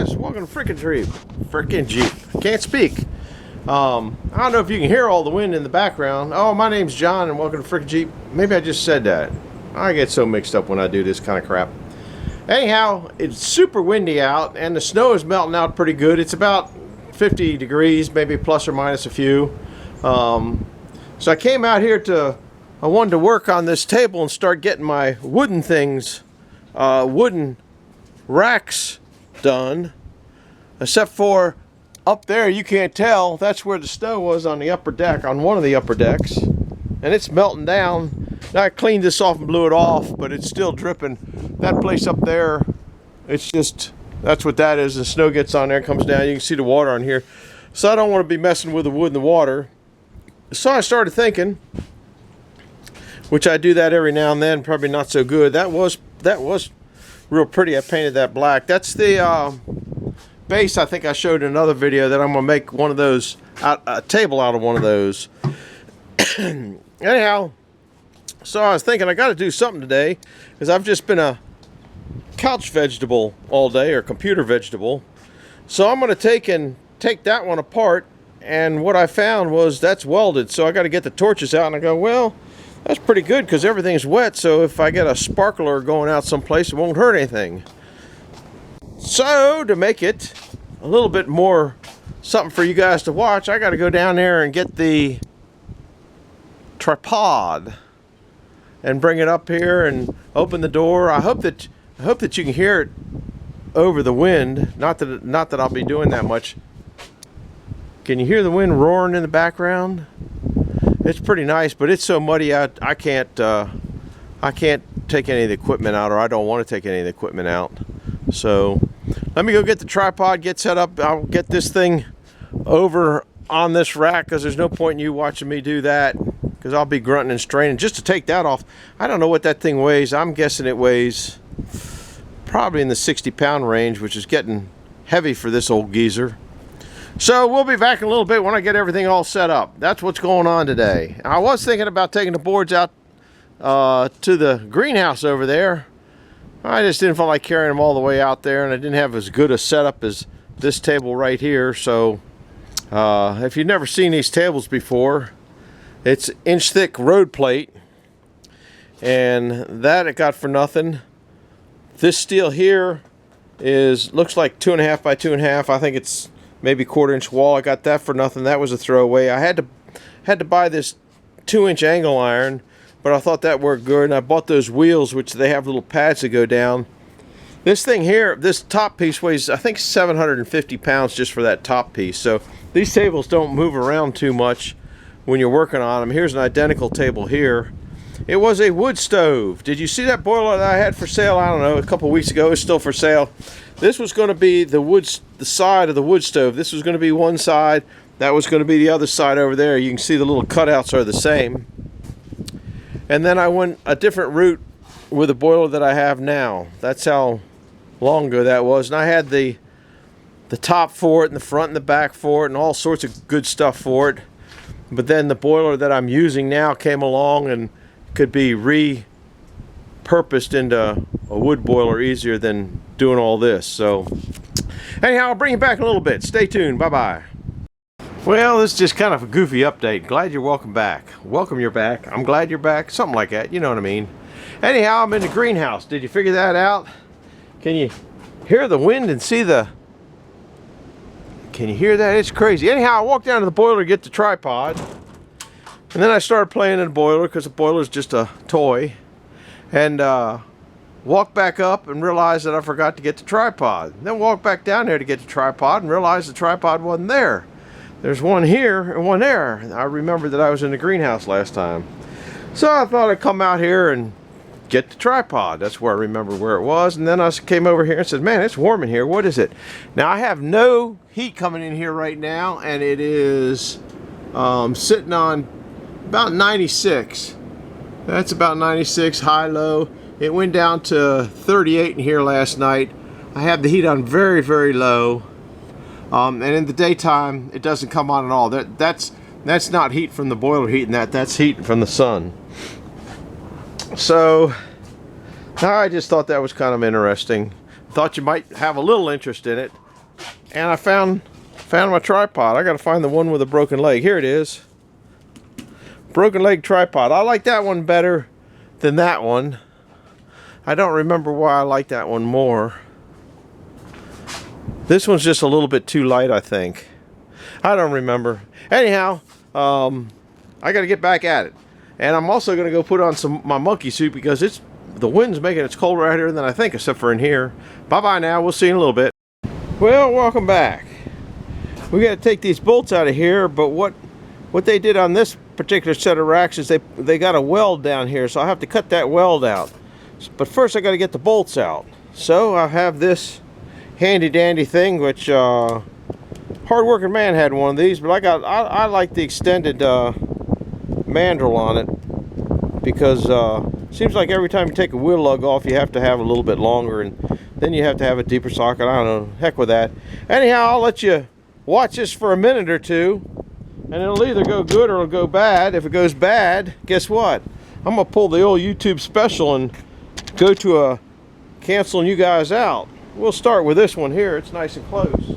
guys, welcome to Frickin' Jeep. Can't speak. I don't know if you can hear all the wind in the background. Oh, my name's John and welcome to Frickin' Jeep. Maybe I just said that. I get so mixed up when I do this kind of crap. Anyhow, it's super windy out and the snow is melting out pretty good. It's about 50 degrees, maybe plus or minus a few. So I came out here I wanted to work on this table and start getting my wooden things, wooden racks done, except for up there you can't tell, that's where the snow was on the upper deck, on one of the upper decks, and it's melting down. Now I cleaned this off and blew it off, but it's still dripping. That place up there, it's just, that's what that is. The snow gets on there, comes down, you can see the water on here. So I don't want to be messing with the wood and the water. So I started thinking, which I do that every now and then, probably not so good. That was real pretty. I painted that black. That's the base. I think I showed in another video that I'm gonna make one of those, a table out of one of those. Anyhow, so I was thinking I got to do something today because I've just been a couch vegetable all day, or computer vegetable. So I'm gonna take that one apart, and what I found was that's welded. So I got to get the torches out, and I go, well, that's pretty good because everything's wet, so if I get a sparkler going out someplace, it won't hurt anything. So to make it a little bit more something for you guys to watch, I got to go down there and get the tripod and bring it up here and open the door. I hope that you can hear it over the wind. Not that I'll be doing that much. Can you hear the wind roaring in the background? It's pretty nice, but it's so muddy I can't take any of the equipment out, or I don't want to take any of the equipment out. So let me go get the tripod, get set up. I'll get this thing over on this rack because there's no point in you watching me do that, because I'll be grunting and straining just to take that off. I don't know what that thing weighs. I'm guessing it weighs probably in the 60-pound range, which is getting heavy for this old geezer. So we'll be back in a little bit when I get everything all set up. That's what's going on today. I was thinking about taking the boards out to the greenhouse over there. I just didn't feel like carrying them all the way out there, and I didn't have as good a setup as this table right here. So if you've never seen these tables before, it's inch-thick road plate, and that it got for nothing. This steel here looks like 2.5 by 2.5. I think it's maybe 1/4-inch wall. I got that for nothing. That was a throwaway. I had to buy this 2-inch angle iron, but I thought that worked good, and I bought those wheels, which they have little pads that go down. This thing here, this top piece weighs, I think, 750 pounds just for that top piece. So these tables don't move around too much when you're working on them. Here's an identical table here. It was a wood stove. Did you see that boiler that I had for sale? I don't know, a couple weeks ago. It's still for sale. This was going to be the side of the wood stove. This was going to be one side. That was going to be the other side over there. You can see the little cutouts are the same. And then I went a different route with the boiler that I have now. That's how long ago that was. And I had the top for it, and the front and the back for it, and all sorts of good stuff for it. But then the boiler that I'm using now came along and could be repurposed into a wood boiler easier than doing all this. So anyhow, I'll bring you back in a little bit. Stay tuned. Bye-bye. Well, this is just kind of a goofy update. Glad you're welcome back. Welcome you're back. I'm glad you're back. Something like that. You know what I mean. Anyhow, I'm in the greenhouse. Did you figure that out? Can you hear the wind and see the... Can you hear that? It's crazy. Anyhow, I walked down to the boiler to get the tripod. And then I started playing in the boiler because the boiler is just a toy. And walked back up and realized that I forgot to get the tripod. Then walked back down there to get the tripod and realized the tripod wasn't there. There's one here and one there. I remembered that I was in the greenhouse last time. So I thought I'd come out here and get the tripod. That's where I remember where it was. And then I came over here and said, man, it's warm in here. What is it? Now I have no heat coming in here right now, and it is sitting on about 96. That's about 96, high, low. It went down to 38 in here last night. I have the heat on very, very low. And in the daytime, it doesn't come on at all. That's not heat from the boiler heating that's heat from the sun. So I just thought that was kind of interesting. Thought you might have a little interest in it. And I found my tripod. I gotta find the one with a broken leg. Here it is. Broken leg tripod. I like that one better than that one. I don't remember why I like that one more. This one's just a little bit too light, I think. I don't remember. Anyhow, I gotta get back at it. And I'm also gonna go put on my monkey suit because the wind's making it colder out here than I think, except for in here. Bye-bye now. We'll see you in a little bit. Well, welcome back. We got to take these bolts out of here, but what they did on this particular set of racks is they got a weld down here, so I have to cut that weld out. But first I got to get the bolts out. So I have this handy dandy thing, which hard-working man had one of these, but I like the extended mandrel on it, because seems like every time you take a wheel lug off you have to have a little bit longer, and then you have to have a deeper socket. I don't know, heck with that. Anyhow, I'll let you watch this for a minute or two, and it'll either go good or it'll go bad. If it goes bad, guess what? I'm gonna pull the old YouTube special and go to canceling you guys out. We'll start with this one here. It's nice and close.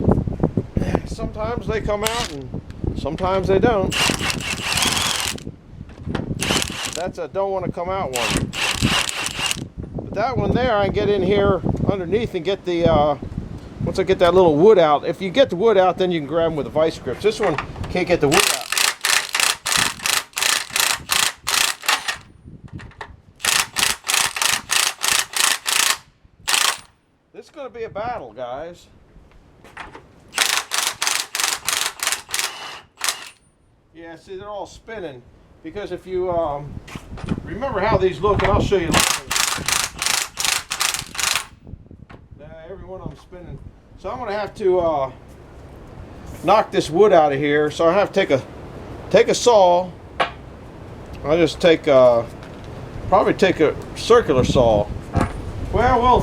Sometimes they come out and sometimes they don't. That's a don't want to come out one. But that one there, I can get in here underneath and get the once I get that little wood out. If you get the wood out, then you can grab them with the vice grips. This one can't get the wood out. This is going to be a battle, guys. Yeah, see, they're all spinning. Because if you remember how these look, and I'll show you. Every one of them spinning. So I'm going to have to knock this wood out of here. So I have to take a saw. I'll just probably take a circular saw. Well, we'll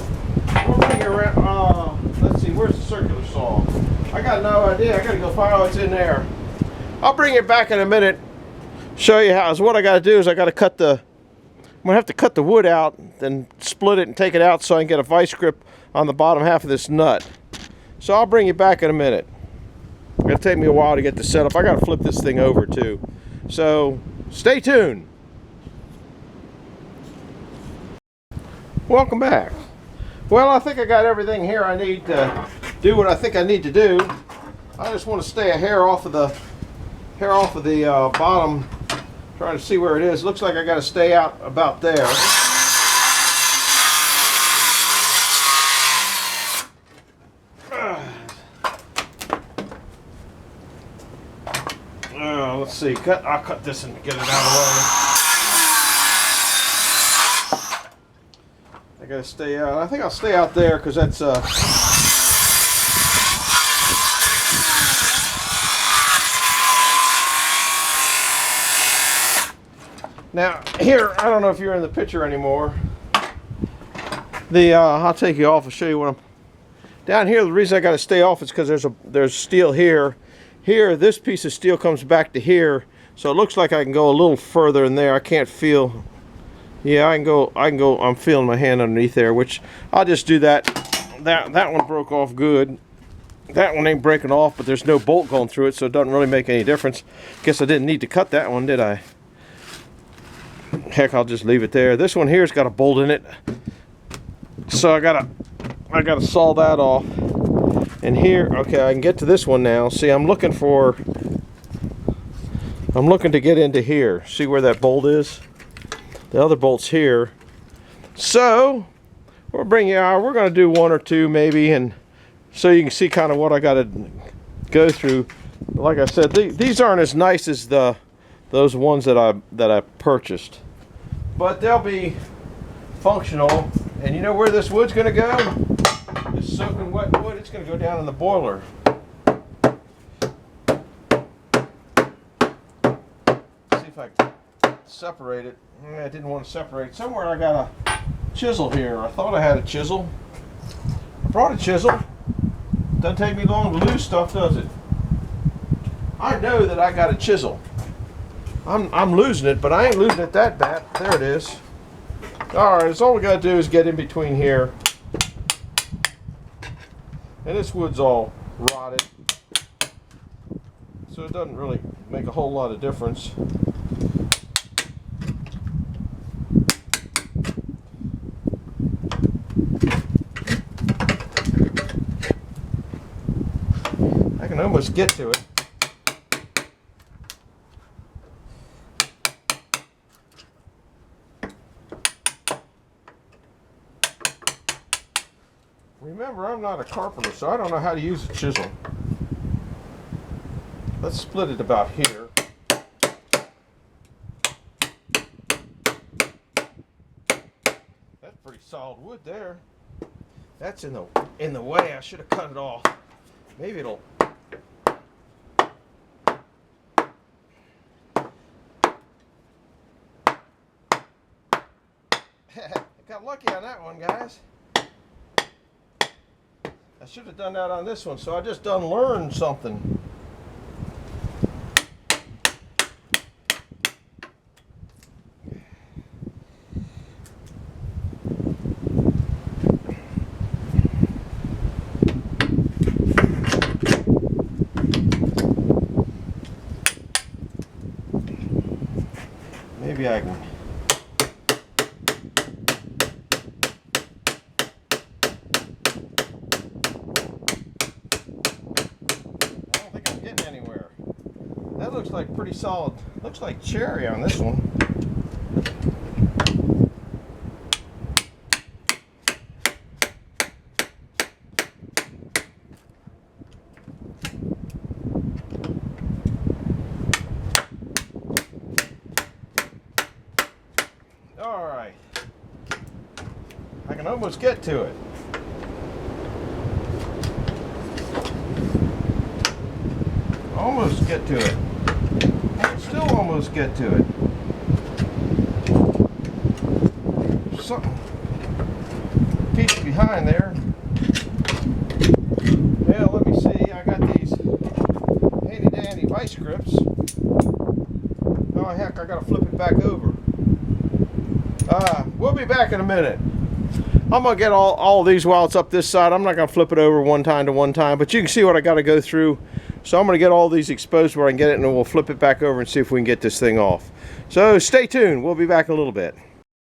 bring it around. Let's see, where's the circular saw? I got no idea. I got to go find out what's in there. I'll bring it back in a minute. Show you how. So what I got to do is I got to cut I'm gonna have to cut the wood out, then split it and take it out so I can get a vice grip on the bottom half of this nut. So I'll bring you back in a minute. It's gonna take me a while to get this set up. I gotta flip this thing over too. So stay tuned. Welcome back. Well, I think I got everything here I need to do what I think I need to do. I just want to stay a hair off of the bottom, trying to see where it is. Looks like I got to stay out about there. Let's see. I'll cut this and get it out of the way. I got to stay out. I think I'll stay out there because that's Now here, I don't know if you're in the picture anymore. I'll take you off and show you what I'm down here. The reason I got to stay off is because there's steel here. Here, this piece of steel comes back to here, so it looks like I can go a little further in there. I can't feel. Yeah, I can go. I'm feeling my hand underneath there, which I'll just do that. That one broke off good. That one ain't breaking off, but there's no bolt going through it, so it doesn't really make any difference. Guess I didn't need to cut that one, did I? Heck, I'll just leave it there. This one here's got a bolt in it, so I gotta saw that off. And here, okay, I can get to this one now. See, I'm looking to get into here. See where that bolt is? The other bolt's here. So we're gonna do one or two maybe, and so you can see kind of what I gotta go through. Like I said, these aren't as nice as those ones that I purchased, but they'll be functional. And you know where this wood's gonna go? This soaking wet wood, it's going to go down in the boiler. See if I can separate it. I didn't want to separate. Somewhere I got a chisel here. I thought I had a chisel. I brought a chisel. Doesn't take me long to lose stuff, does it? I know that I got a chisel. I'm losing it, but I ain't losing it that bad. There it is. Alright, so all we got to do is get in between here. And this wood's all rotted. So it doesn't really make a whole lot of difference. I can almost get to it. Remember, I'm not a carpenter, so I don't know how to use a chisel. Let's split it about here. That's pretty solid wood there. That's in the way. I should have cut it off. Maybe it'll. I got lucky on that one, guys. I should have done that on this one, so I just done learned something. Maybe I can. That looks like pretty solid. Looks like cherry on this one. All right. I can almost get to it. Almost get to it. Still almost get to it. There's something piece behind there. Yeah, let me see. I got these handy dandy vice grips. Oh heck, I gotta flip it back over. We'll be back in a minute. I'm gonna get all these while it's up this side. I'm not gonna flip it over one time to one time, but you can see what I gotta go through. So I'm going to get all these exposed where I can get it, and then we'll flip it back over and see if we can get this thing off. So stay tuned. We'll be back in a little bit.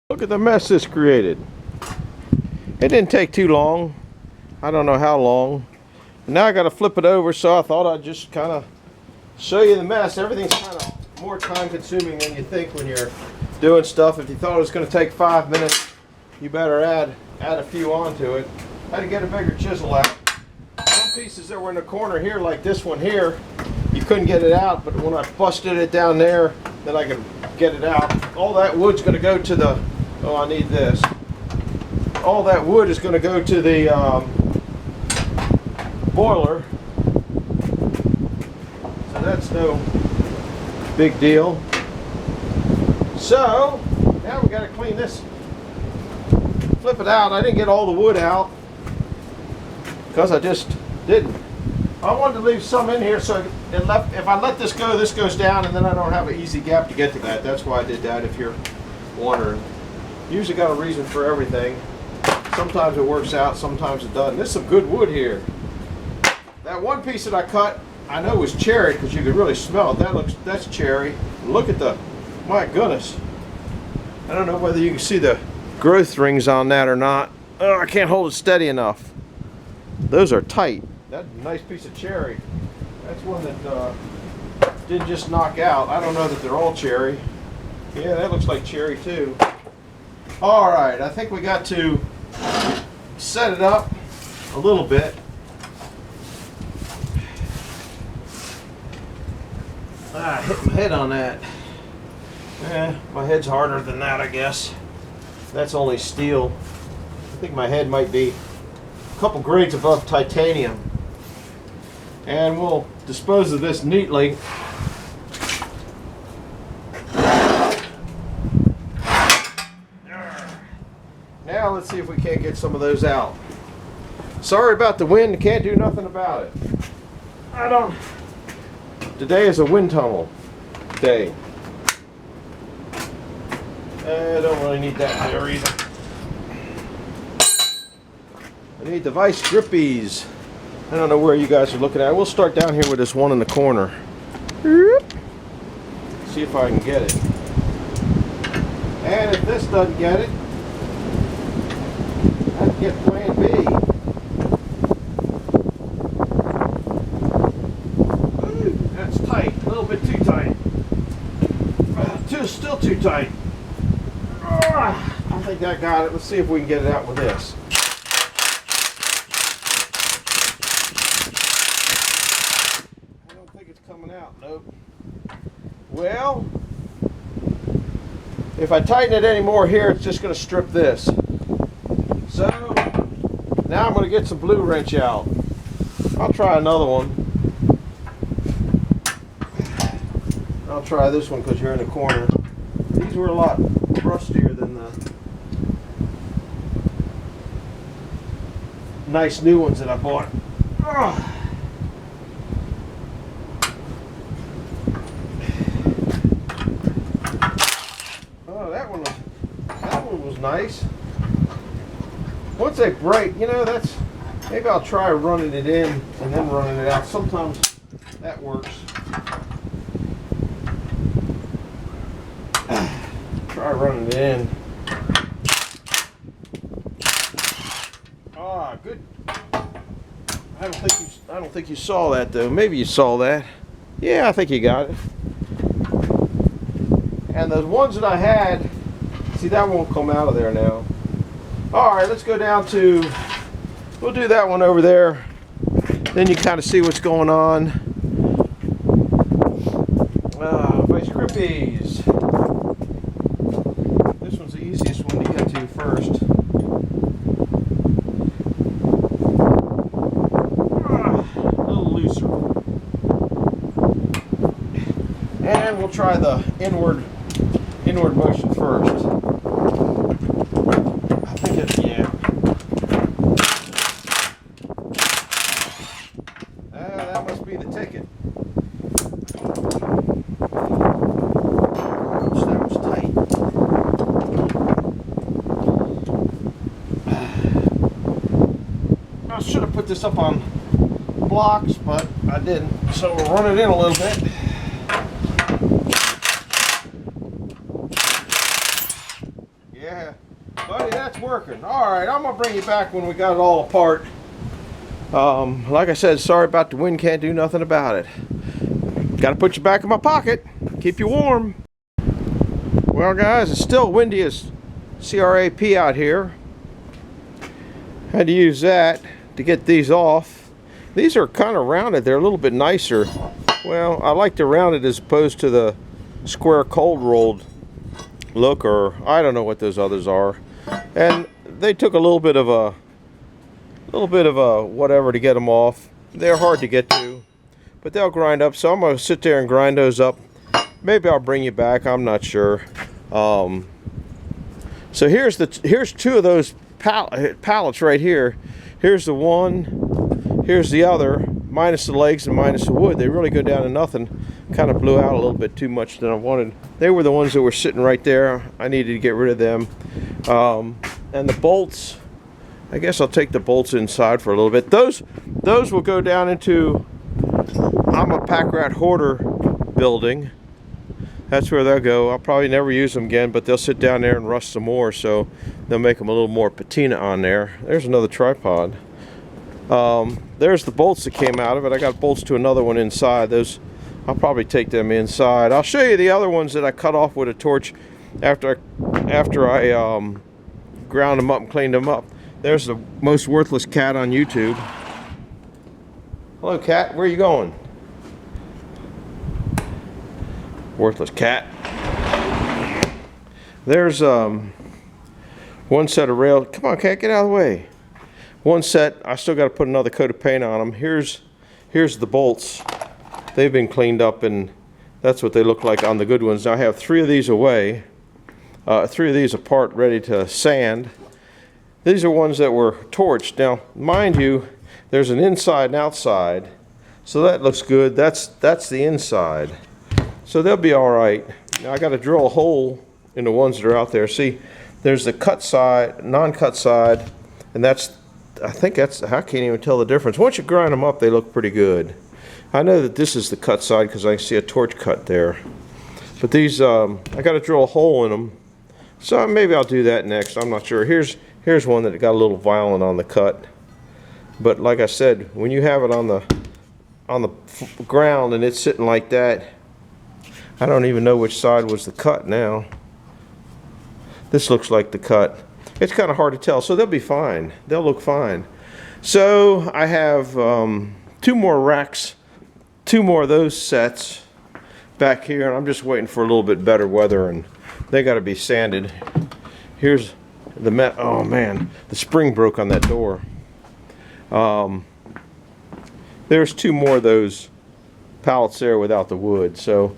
Look at the mess this created. It didn't take too long. I don't know how long. And now I got to flip it over, so I thought I'd just kind of show you the mess. Everything's kind of more time consuming than you think when you're doing stuff. If you thought it was going to take 5 minutes, you better add a few onto it. I had to get a bigger chisel out. Pieces that were in the corner here, like this one here, you couldn't get it out, but when I busted it down there, then I could get it out. All that wood's going to go to the, oh, I need this. All that wood is going to go to the boiler, so that's no big deal. So now we got to clean this, flip it out. I didn't get all the wood out because I just didn't. I wanted to leave some in here so if I let this goes down, and then I don't have an easy gap to get to that. That's why I did that, if you're wondering. Usually got a reason for everything. Sometimes it works out, sometimes it doesn't. There's some good wood here. That one piece that I cut, I know was cherry because you could really smell it. That's cherry. Look at my goodness. I don't know whether you can see the growth rings on that or not. Oh, I can't hold it steady enough. Those are tight. That's a nice piece of cherry. That's one that didn't just knock out. I don't know that they're all cherry. Yeah, that looks like cherry too. All right, I think we got to set it up a little bit. I hit my head on that. My head's harder than that, I guess. That's only steel. I think my head might be a couple grades above titanium. And we'll dispose of this neatly. Now let's see if we can't get some of those out. Sorry about the wind, can't do nothing about it. Today is a wind tunnel day. I don't really need that there either. I need the vice grippies. I don't know where you guys are looking at. We'll start down here with this one in the corner. See if I can get it. And if this doesn't get it, I can get plan B. Ooh, that's tight. A little bit too tight. Still too tight. I think I got it. Let's see if we can get it out with this. I don't think it's coming out. Nope. Well, if I tighten it any more here, it's just going to strip this. So now I'm going to get some blue wrench out. I'll try another one. I'll try this one because you're in the corner. These were a lot rustier than the nice new ones that I bought. Oh, that one was nice. Once they break, you know, that's maybe I'll try running it in and then running it out. Sometimes that works. Try running it in. Ah, good. I don't think you saw that though. Maybe you saw that. Yeah, I think you got it. And the ones that I had, see, that won't come out of there now. All right, let's go down to. We'll do that one over there. Then you kind of see what's going on. Vice grippies. This one's the easiest one to get to first. A little looser. And we'll try the inward motion first. I think it's, yeah. That must be the ticket. That was tight. I should have put this up on blocks, but I didn't. So we'll run it in a little bit. Yeah, buddy, that's working. All right, I'm gonna bring you back when we got it all apart. Like I said, sorry about the wind, can't do nothing about it. Got to put you back in my pocket, keep you warm. Well guys, it's still windy as crap out here. Had to use that to get these off. These are kind of rounded, they're a little bit nicer. Well, I like the rounded as opposed to the square cold rolled look, or I don't know what those others are. And they took a little bit of a whatever to get them off. They're hard to get to, but they'll grind up. So I'm gonna sit there and grind those up. Maybe I'll bring you back, I'm not sure. So here's two of those pallets right here. Here's the one, here's the other, minus the legs and minus the wood. They really go down to nothing. Kind of blew out a little bit too much than I wanted. They were the ones that were sitting right there. I needed to get rid of them. And the bolts, I guess I'll take the bolts inside for a little bit. Those will go down into, I'm a pack rat hoarder building. That's where they'll go. I'll probably never use them again, but they'll sit down there and rust some more, so they'll make them a little more patina on there. There's another tripod. There's the bolts that came out of it. I got bolts to another one inside. Those, I'll probably take them inside. I'll show you the other ones that I cut off with a torch after I ground them up and cleaned them up. There's the most worthless cat on YouTube. Hello, cat. Where are you going? Worthless cat. There's one set of rails. Come on, cat, get out of the way. One set. I still got to put another coat of paint on them. Here's the bolts. They've been cleaned up, and that's what they look like on the good ones. Now I have 3 of these away, 3 of these apart, ready to sand. These are ones that were torched. Now, mind you, there's an inside and outside, so that looks good. That's the inside. So they'll be all right. Now I got to drill a hole in the ones that are out there. See, there's the cut side, non-cut side, and that's I think that's, I can't even tell the difference. Once you grind them up, they look pretty good. I know that this is the cut side because I see a torch cut there. But these, I got to drill a hole in them. So maybe I'll do that next. I'm not sure. Here's one that got a little violent on the cut. But like I said, when you have it on the ground and it's sitting like that, I don't even know which side was the cut now. This looks like the cut. It's kind of hard to tell, so they'll be fine. They'll look fine. So I have 2 more racks, 2 more of those sets back here, and I'm just waiting for a little bit better weather, and they got to be sanded. Here's the oh man, the spring broke on that door. There's 2 more of those pallets there without the wood. So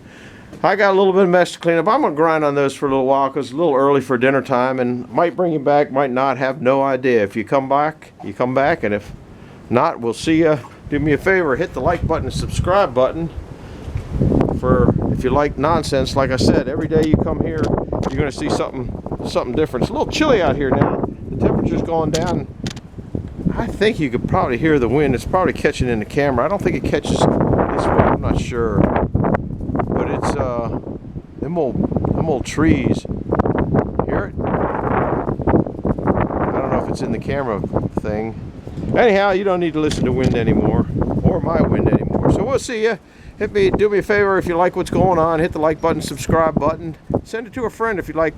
I got a little bit of mess to clean up. I'm gonna grind on those for a little while because it's a little early for dinner time, and might bring you back, might not, have no idea. If you come back, you come back, and if not, we'll see you. Do me a favor, hit the like button and subscribe button for if you like nonsense. Like I said, every day you come here, you're gonna see something different. It's a little chilly out here now. The temperature's going down. I think you could probably hear the wind. It's probably catching in the camera. I don't think it catches this way. I'm not sure. But it's them old trees. Hear it? I don't know if it's in the camera thing. Anyhow, you don't need to listen to wind anymore, or my wind anymore. So we'll see you. Do me a favor if you like what's going on. Hit the like button, subscribe button. Send it to a friend if you'd like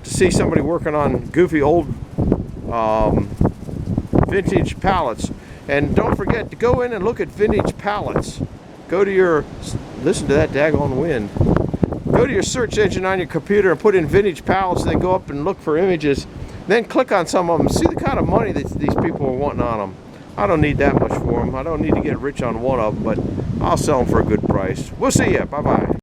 to see somebody working on goofy old vintage pallets. And don't forget to go in and look at vintage pallets. Go to your, listen to that daggone wind. Go to your search engine on your computer and put in vintage pallets, and then go up and look for images. Then click on some of them. See the kind of money that these people are wanting on them. I don't need that much for them. I don't need to get rich on one of them, but I'll sell them for a good price. We'll see you. Bye-bye.